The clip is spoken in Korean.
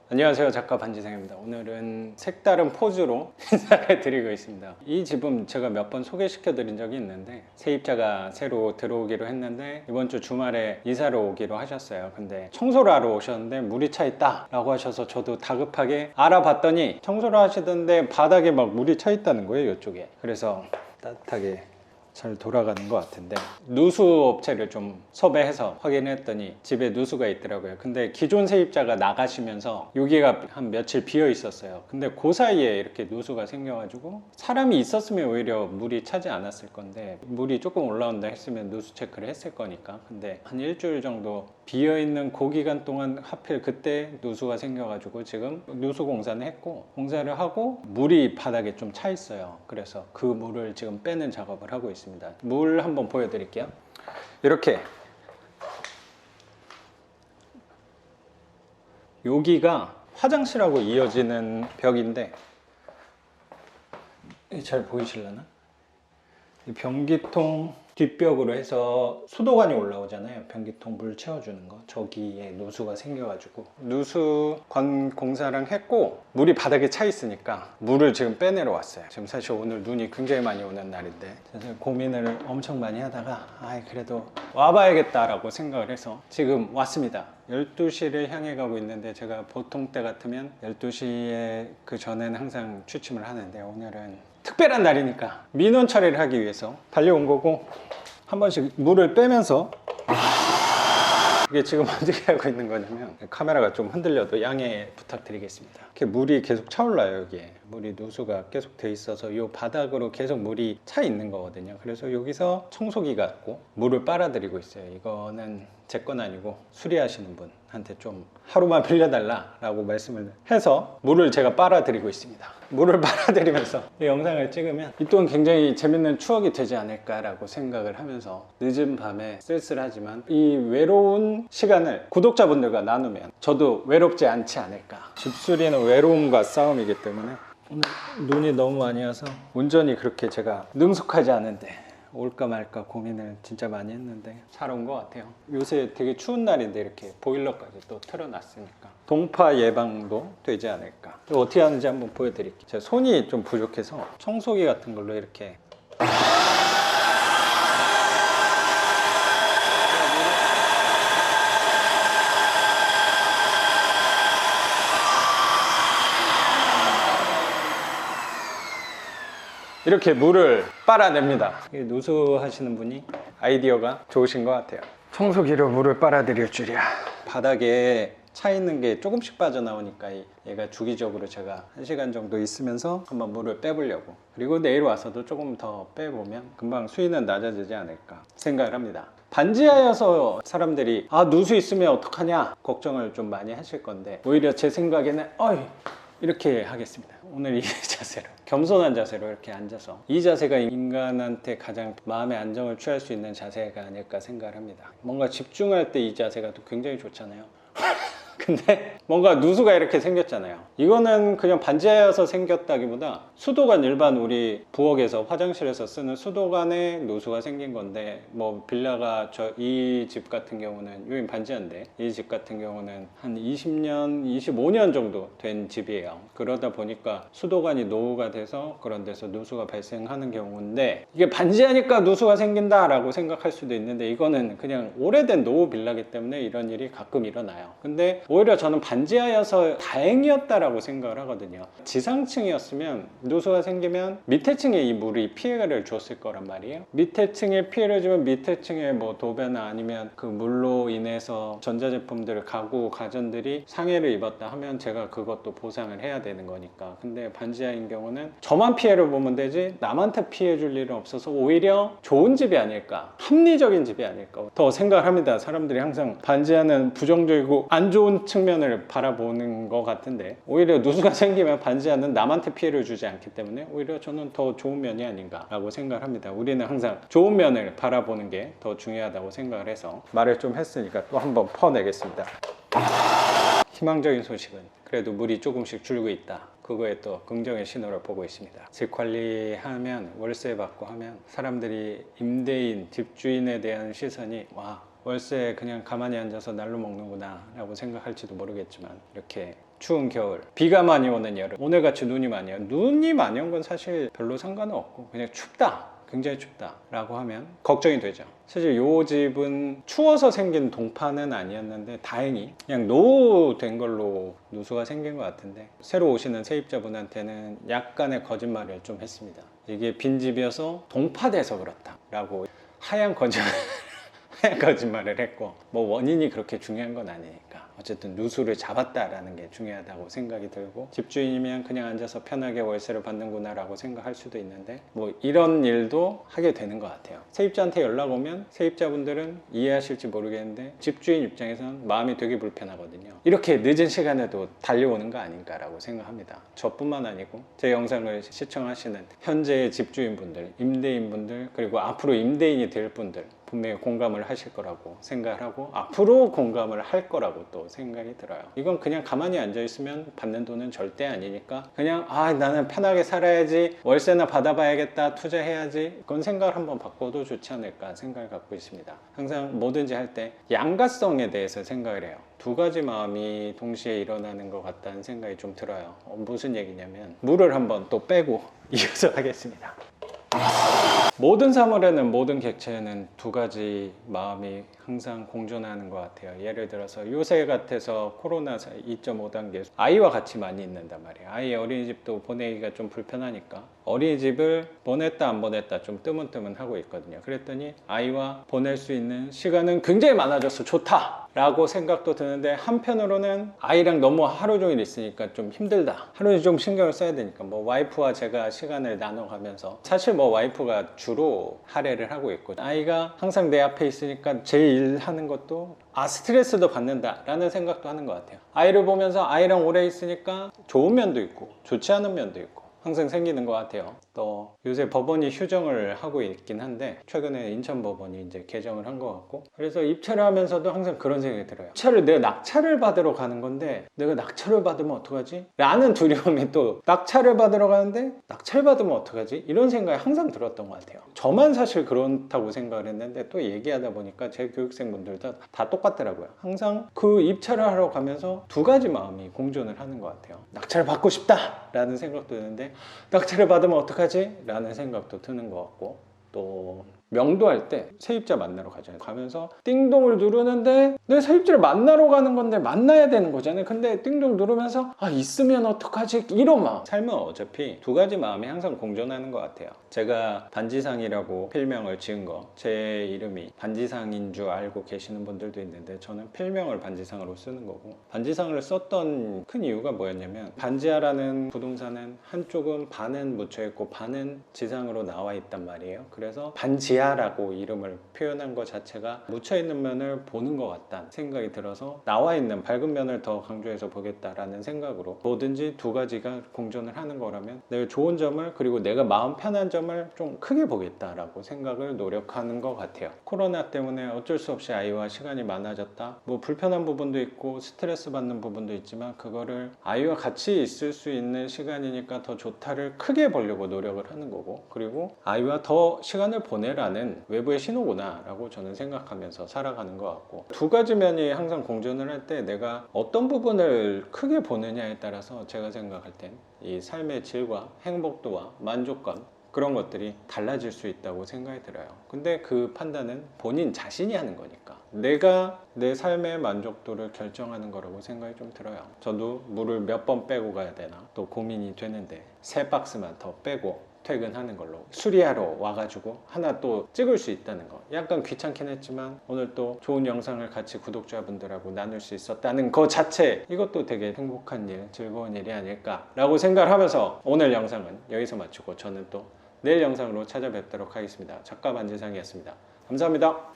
안녕하세요, 작가 반지상입니다. 오늘은 색다른 포즈로 인사를 드리고 있습니다. 이 집은 제가 몇 번 소개시켜 드린 적이 있는데 세입자가 새로 들어오기로 했는데 이번 주 주말에 이사를 오기로 하셨어요. 근데 청소를 하러 오셨는데 물이 차 있다 라고 하셔서 저도 다급하게 알아봤더니 청소를 하시던데 바닥에 막 물이 차 있다는 거예요, 이쪽에. 그래서 따뜻하게 잘 돌아가는 것 같은데 누수 업체를 좀 섭외해서 확인했더니 집에 누수가 있더라고요. 근데 기존 세입자가 나가시면서 여기가 한 며칠 비어 있었어요. 근데 그 사이에 이렇게 누수가 생겨가지고 사람이 있었으면 오히려 물이 차지 않았을 건데 물이 조금 올라온다 했으면 누수 체크를 했을 거니까. 근데 한 일주일 정도 비어 있는 그 기간 동안 하필 그때 누수가 생겨가지고 지금 누수 공사는 했고 공사를 하고 물이 바닥에 좀 차 있어요. 그래서 그 물을 지금 빼는 작업을 하고 있습니다. 물 한번 보여드릴게요. 이렇게 여기가 화장실하고 이어지는 벽인데 잘 보이실려나? 이 변기통 뒷벽으로 해서 수도관이 올라오잖아요. 변기통 물 채워주는 거. 저기에 누수가 생겨가지고 누수관 공사랑 했고 물이 바닥에 차 있으니까 물을 지금 빼내러 왔어요. 지금 사실 오늘 눈이 굉장히 많이 오는 날인데 사실 고민을 엄청 많이 하다가 그래도 와봐야겠다라고 생각을 해서 지금 왔습니다. 12시를 향해 가고 있는데 제가 보통 때 같으면 12시에 그 전에는 항상 취침을 하는데 오늘은 특별한 날이니까 민원 처리를 하기 위해서 달려온 거고 한 번씩 물을 빼면서 이게 지금 어떻게 하고 있는 거냐면 카메라가 좀 흔들려도 양해 부탁드리겠습니다. 이렇게 물이 계속 차올라요. 여기에 물이 누수가 계속 돼 있어서 이 바닥으로 계속 물이 차 있는 거거든요. 그래서 여기서 청소기가 있고 물을 빨아들이고 있어요. 이거는 제 건 아니고 수리하시는 분한테 좀 하루만 빌려달라 라고 말씀을 해서 물을 제가 빨아들이고 있습니다. 물을 빨아들이면서 이 영상을 찍으면 이 또한 굉장히 재밌는 추억이 되지 않을까 라고 생각을 하면서 늦은 밤에 쓸쓸하지만 이 외로운 시간을 구독자분들과 나누면 저도 외롭지 않지 않을까. 집수리는 외로움과 싸움이기 때문에 오늘 눈이 너무 많이 와서 운전이 그렇게 제가 능숙하지 않은데 올까 말까 고민을 진짜 많이 했는데 잘 온 것 같아요. 요새 되게 추운 날인데 이렇게 보일러까지 또 틀어놨으니까 동파 예방도 되지 않을까. 어떻게 하는지 한번 보여드릴게요. 제가 손이 좀 부족해서 청소기 같은 걸로 이렇게 이렇게 물을 빨아냅니다. 누수하시는 분이 아이디어가 좋으신 것 같아요. 청소기로 물을 빨아들일 줄이야. 바닥에 차 있는 게 조금씩 빠져나오니까 얘가 주기적으로 제가 1시간 정도 있으면서 한번 물을 빼보려고, 그리고 내일 와서도 조금 더 빼보면 금방 수위는 낮아지지 않을까 생각을 합니다. 반지하여서 사람들이 누수 있으면 어떡하냐 걱정을 좀 많이 하실 건데 오히려 제 생각에는 이렇게 하겠습니다. 오늘 이 자세로 겸손한 자세로 이렇게 앉아서 이 자세가 인간한테 가장 마음의 안정을 취할 수 있는 자세가 아닐까 생각을 합니다. 뭔가 집중할 때 이 자세가 또 굉장히 좋잖아요. 근데 뭔가 누수가 이렇게 생겼잖아요. 이거는 그냥 반지하여서 생겼다기보다 수도관, 일반 우리 부엌에서 화장실에서 쓰는 수도관에 누수가 생긴 건데, 뭐 빌라가 이 집 같은 경우는 여긴 반지하인데 이 집 같은 경우는 한 20년 25년 정도 된 집이에요. 그러다 보니까 수도관이 노후가 돼서 그런 데서 누수가 발생하는 경우인데, 이게 반지하니까 누수가 생긴다 라고 생각할 수도 있는데 이거는 그냥 오래된 노후 빌라기 때문에 이런 일이 가끔 일어나요. 근데 오히려 저는 반지하여서 다행이었다라고 생각을 하거든요. 지상층이었으면 누수가 생기면 밑에 층에 이 물이 피해를 줬을 거란 말이에요. 밑에 층에 피해를 주면 밑에 층에 뭐 도배나 아니면 그 물로 인해서 전자제품들, 가구, 가전들이 상해를 입었다 하면 제가 그것도 보상을 해야 되는 거니까. 근데 반지하인 경우는 저만 피해를 보면 되지 남한테 피해 줄 일은 없어서 오히려 좋은 집이 아닐까, 합리적인 집이 아닐까 더 생각을 합니다. 사람들이 항상 반지하는 부정적이고 안 좋은 좋은 측면을 바라보는 것 같은데, 오히려 누수가 생기면 반지하는 남한테 피해를 주지 않기 때문에 오히려 저는 더 좋은 면이 아닌가라고 생각을 합니다. 우리는 항상 좋은 면을 바라보는 게 더 중요하다고 생각을 해서 말을 좀 했으니까 또 한번 퍼내겠습니다. 희망적인 소식은 그래도 물이 조금씩 줄고 있다. 그거에 또 긍정의 신호를 보고 있습니다. 집 관리하면, 월세 받고 하면 사람들이 임대인, 집주인에 대한 시선이 와, 월세 그냥 가만히 앉아서 날로 먹는구나 라고 생각할지도 모르겠지만, 이렇게 추운 겨울, 비가 많이 오는 여름, 오늘같이 눈이 많이 온, 눈이 많이 온 건 사실 별로 상관은 없고 그냥 춥다, 굉장히 춥다 라고 하면 걱정이 되죠. 사실 요 집은 추워서 생긴 동파는 아니었는데 다행히 그냥 노후된 걸로 누수가 생긴 것 같은데, 새로 오시는 세입자분한테는 약간의 거짓말을 좀 했습니다. 이게 빈집이어서 동파돼서 그렇다 라고 하얀 거짓말을 했고, 뭐 원인이 그렇게 중요한 건 아니니까 어쨌든 누수를 잡았다라는 게 중요하다고 생각이 들고, 집주인이면 그냥 앉아서 편하게 월세를 받는구나 라고 생각할 수도 있는데, 뭐 이런 일도 하게 되는 것 같아요. 세입자한테 연락 오면 세입자분들은 이해하실지 모르겠는데 집주인 입장에서는 마음이 되게 불편하거든요. 이렇게 늦은 시간에도 달려오는 거 아닌가라고 생각합니다. 저뿐만 아니고 제 영상을 시청하시는 현재의 집주인분들, 임대인분들, 그리고 앞으로 임대인이 될 분들 분명히 공감을 하실 거라고 생각을 하고, 앞으로 공감을 할 거라고 또 생각이 들어요. 이건 그냥 가만히 앉아 있으면 받는 돈은 절대 아니니까, 그냥 나는 편하게 살아야지, 월세나 받아봐야겠다, 투자해야지, 그건 생각을 한번 바꿔도 좋지 않을까 생각을 갖고 있습니다. 항상 뭐든지 할 때 양가성에 대해서 생각을 해요. 두 가지 마음이 동시에 일어나는 것 같다는 생각이 좀 들어요. 무슨 얘기냐면, 물을 한번 또 빼고 이어서 하겠습니다. 모든 사물에는, 모든 객체에는 두 가지 마음이 항상 공존하는 것 같아요. 예를 들어서 요새 같아서 코로나 2.5단계 아이와 같이 많이 있는단 말이에요. 아이 어린이집도 보내기가 좀 불편하니까 어린이집을 보냈다 안 보냈다 좀 뜨문뜨문하고 있거든요. 그랬더니 아이와 보낼 수 있는 시간은 굉장히 많아져서 좋다 라고 생각도 드는데, 한편으로는 아이랑 너무 하루 종일 있으니까 좀 힘들다, 하루 종일 좀 신경을 써야 되니까 뭐 와이프와 제가 시간을 나눠가면서, 사실 뭐 와이프가 주로 할애를 하고 있고 아이가 항상 내 앞에 있으니까 제 일 하는 것도 스트레스도 받는다 라는 생각도 하는 것 같아요. 아이를 보면서 아이랑 오래 있으니까 좋은 면도 있고 좋지 않은 면도 있고 항상 생기는 것 같아요. 또 요새 법원이 휴정을 하고 있긴 한데, 최근에 인천 법원이 이제 개정을 한 것 같고, 그래서 입찰을 하면서도 항상 그런 생각이 들어요. 내가 낙찰을 받으러 가는 건데 내가 낙찰을 받으면 어떡하지? 라는 두려움이, 또 낙찰을 받으러 가는데 낙찰 받으면 어떡하지? 이런 생각이 항상 들었던 것 같아요. 저만 사실 그렇다고 생각을 했는데, 또 얘기하다 보니까 제 교육생분들도 다 똑같더라고요. 항상 그 입찰을 하러 가면서 두 가지 마음이 공존을 하는 것 같아요. 낙찰을 받고 싶다 라는 생각도 드는데, 낙찰을 받으면 어떡하지? 라는 생각도 드는 것 같고, 또 명도할 때 세입자 만나러 가잖아요. 가면서 띵동을 누르는데, 내 세입자를 만나러 가는 건데 만나야 되는 거잖아요. 근데 띵동 누르면서 있으면 어떡하지? 이런 마음. 삶은 어차피 두 가지 마음이 항상 공존하는 것 같아요. 제가 반지상이라고 필명을 지은 거, 제 이름이 반지상인 줄 알고 계시는 분들도 있는데, 저는 필명을 반지상으로 쓰는 거고, 반지상을 썼던 큰 이유가 뭐였냐면, 반지하라는 부동산은 한쪽은 반은 묻혀있고 반은 지상으로 나와 있단 말이에요. 그래서 반지하라고 이름을 표현한 것 자체가 묻혀있는 면을 보는 것 같다는 생각이 들어서, 나와 있는 밝은 면을 더 강조해서 보겠다라는 생각으로, 뭐든지 두 가지가 공존을 하는 거라면 내가 좋은 점을, 그리고 내가 마음 편한 점을 좀 크게 보겠다라고 생각을 노력하는 것 같아요. 코로나 때문에 어쩔 수 없이 아이와 시간이 많아졌다, 뭐 불편한 부분도 있고 스트레스 받는 부분도 있지만, 그거를 아이와 같이 있을 수 있는 시간이니까 더 좋다를 크게 보려고 노력을 하는 거고, 그리고 아이와 더 시간을 보내라는 외부의 신호구나 라고 저는 생각하면서 살아가는 것 같고, 두 가지 면이 항상 공존을 할 때 내가 어떤 부분을 크게 보느냐에 따라서 제가 생각할 땐 이 삶의 질과 행복도와 만족감, 그런 것들이 달라질 수 있다고 생각이 들어요. 근데 그 판단은 본인 자신이 하는 거니까, 내가 내 삶의 만족도를 결정하는 거라고 생각이 좀 들어요. 저도 물을 몇 번 빼고 가야 되나 또 고민이 되는데, 3박스만 더 빼고 퇴근하는 걸로, 수리하러 와가지고 하나 또 찍을 수 있다는 거, 약간 귀찮긴 했지만 오늘 또 좋은 영상을 같이 구독자분들하고 나눌 수 있었다는 거 자체, 이것도 되게 행복한 일, 즐거운 일이 아닐까 라고 생각을 하면서 오늘 영상은 여기서 마치고, 저는 또 내일 영상으로 찾아뵙도록 하겠습니다. 작가 반지상이었습니다. 감사합니다.